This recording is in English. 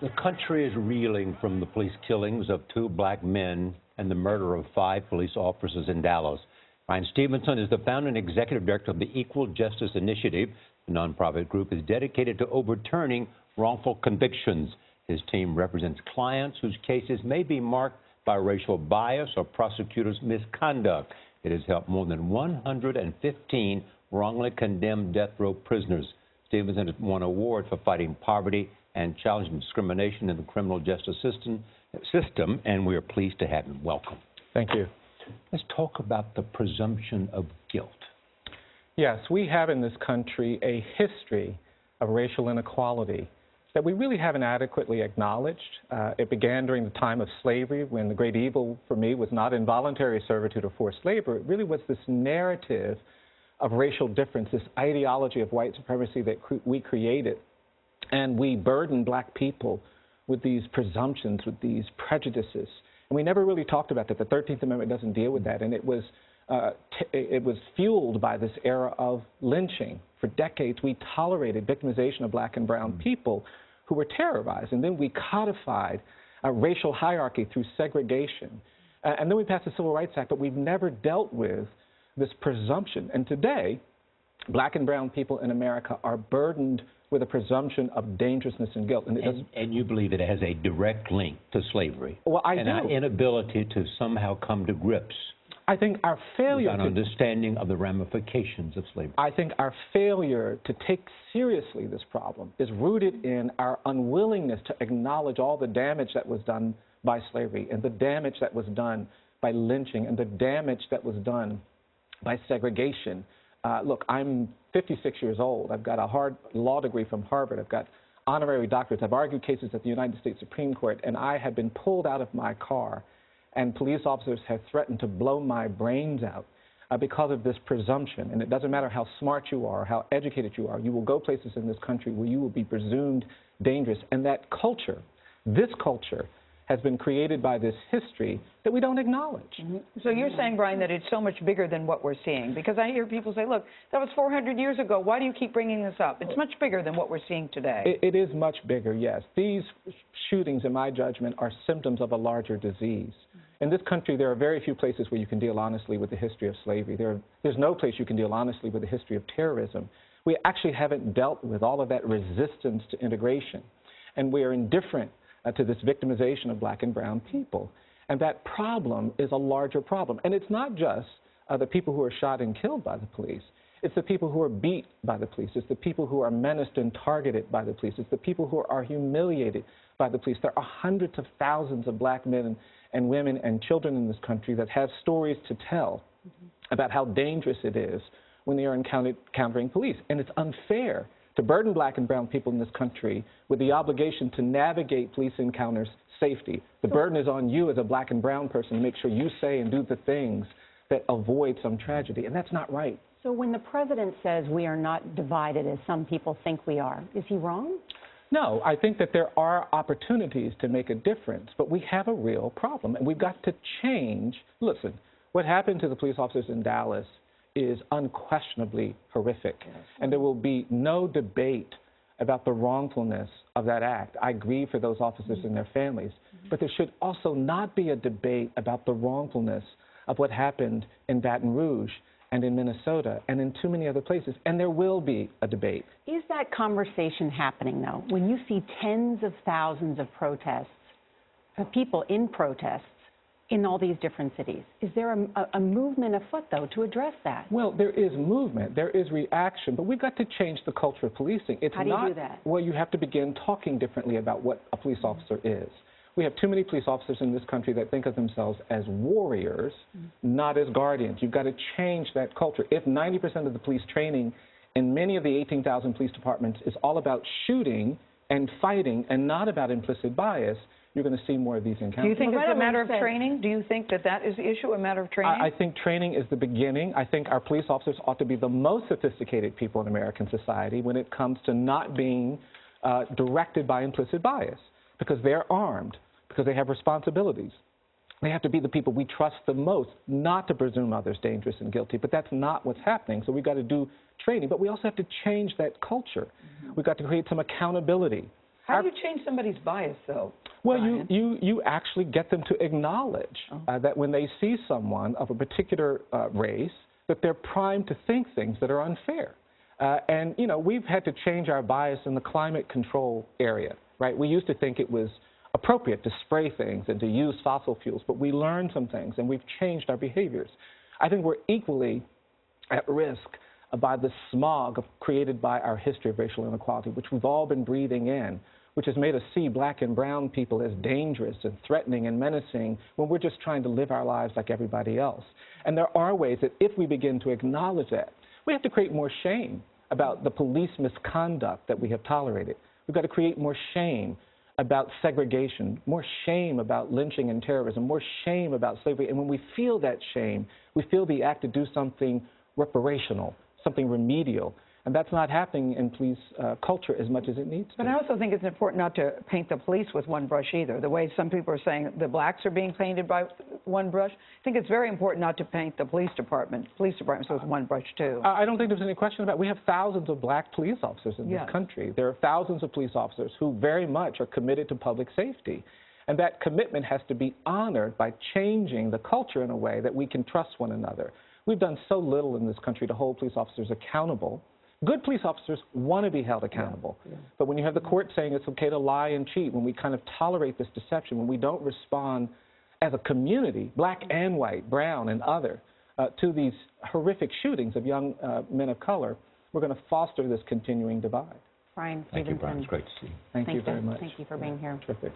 The country is reeling from the police killings of 2 black men and the murder of 5 police officers in Dallas. Bryan Stevenson is the founder and executive director of the Equal Justice Initiative. The nonprofit group is dedicated to overturning wrongful convictions. His team represents clients whose cases may be marked by racial bias or prosecutors' misconduct. It has helped more than 115 wrongly condemned death row prisoners. Stevenson has won awards for fighting poverty and challenging discrimination in the criminal justice system, and we are pleased to have him. Welcome. Thank you. Let's talk about the presumption of guilt. Yes, we have in this country a history of racial inequality that we really haven't adequately acknowledged. It began during the time of slavery, when the great evil for me was not involuntary servitude or forced labor. It really was this narrative of racial difference, this ideology of white supremacy that we created. And we burdened black people with these presumptions, with these prejudices. And we never really talked about that. The 13th Amendment doesn't deal with that. And it was fueled by this era of lynching. For decades, we tolerated victimization of black and brown people who were terrorized. And then we codified a racial hierarchy through segregation. And then we passed the Civil Rights Act, but we've never dealt with this presumption. And today, black and brown people in America are burdened with a presumption of dangerousness and guilt. And you believe it has a direct link to slavery? Well, I do. And our inability to somehow come to grips. I think our failure with an understanding of the ramifications of slavery. I think our failure to take seriously this problem is rooted in our unwillingness to acknowledge all the damage that was done by slavery, and the damage that was done by lynching, and the damage that was done by segregation. Look, I'm 56 years old. I've got a hard law degree from Harvard. I've got honorary doctorates. I've argued cases at the United States Supreme Court, and I have been pulled out of my car, and police officers have threatened to blow my brains out because of this presumption. And it doesn't matter how smart you are, how educated you are, you will go places in this country where you will be presumed dangerous. And that culture, this culture, has been created by this history that we don't acknowledge. Mm-hmm. So you're saying, Bryan, that it's so much bigger than what we're seeing? Because I hear people say, look, that was 400 years ago. Why do you keep bringing this up? It's much bigger than what we're seeing today. It is much bigger, yes. These shootings, in my judgment, are symptoms of a larger disease. In this country, there are very few places where you can deal honestly with the history of slavery. There's no place you can deal honestly with the history of terrorism. We actually haven't dealt with all of that resistance to integration. And we are indifferent to this victimization of black and brown people. And that problem is a larger problem. And it's not just the people who are shot and killed by the police. It's the people who are beat by the police. It's the people who are menaced and targeted by the police. It's the people who are humiliated by the police. There are hundreds of thousands of black men and women and children in this country that have stories to tell about how dangerous it is when they are encountering police. And it's unfair to burden black and brown people in this country with the obligation to navigate police encounters safety. The burden is on you as a black and brown person to make sure you say and do the things that avoid some tragedy, and that's not right. So when the president says we are not divided as some people think we are, is he wrong? No, I think that there are opportunities to make a difference, but we have a real problem, and we've got to change. Listen, what happened to the police officers in Dallas is unquestionably horrific, and there will be no debate about the wrongfulness of that act. I grieve for those officers and their families, but there should also not be a debate about the wrongfulness of what happened in Baton Rouge and in Minnesota and in too many other places, and there will be a debate. Is that conversation happening, though? When you see tens of thousands of protests, people in protests, in all these different cities. Is there a movement afoot, though, to address that? Well, there is movement, there is reaction, but we've got to change the culture of policing. How do you do that? Well, you have to begin talking differently about what a police officer is. We have too many police officers in this country that think of themselves as warriors, not as guardians. You've got to change that culture. If 90% of the police training in many of the 18,000 police departments is all about shooting and fighting and not about implicit bias, you're going to see more of these encounters. Do you think it's a matter of training? Do you think that that is the issue, a matter of training? I think training is the beginning. I think our police officers ought to be the most sophisticated people in American society when it comes to not being directed by implicit bias, because they're armed, because they have responsibilities. They have to be the people we trust the most, not to presume others dangerous and guilty, but that's not what's happening. So we've got to do training, but we also have to change that culture. We've got to create some accountability. How do you change somebody's bias, though? Well, Bryan? you actually get them to acknowledge that when they see someone of a particular race, that they're primed to think things that are unfair. And, you know, we've had to change our bias in the climate control area, right? We used to think it was appropriate to spray things and to use fossil fuels, but we learned some things and we've changed our behaviors. I think we're equally at risk by the smog created by our history of racial inequality, which we've all been breathing in, which has made us see black and brown people as dangerous and threatening and menacing when we're just trying to live our lives like everybody else. And there are ways that if we begin to acknowledge that, we have to create more shame about the police misconduct that we have tolerated. We've got to create more shame about segregation, more shame about lynching and terrorism, more shame about slavery. And when we feel that shame, we feel the act to do something reparational, something remedial. And that's not happening in police culture as much as it needs to. But I also think it's important not to paint the police with one brush either. The way some people are saying the blacks are being painted by one brush, I think it's very important not to paint the police departments with one brush too. I don't think there's any question about it. We have thousands of black police officers in this country. There are thousands of police officers who very much are committed to public safety. And that commitment has to be honored by changing the culture in a way that we can trust one another. We've done so little in this country to hold police officers accountable. Good police officers want to be held accountable. But when you have the court saying it's okay to lie and cheat, when we kind of tolerate this deception, when we don't respond as a community, black and white, brown and other, to these horrific shootings of young men of color, we're going to foster this continuing divide. Brayan Stevenson. Thank you, Bryan. It's great to see you. Thank you very much. Thank you for being here. Terrific.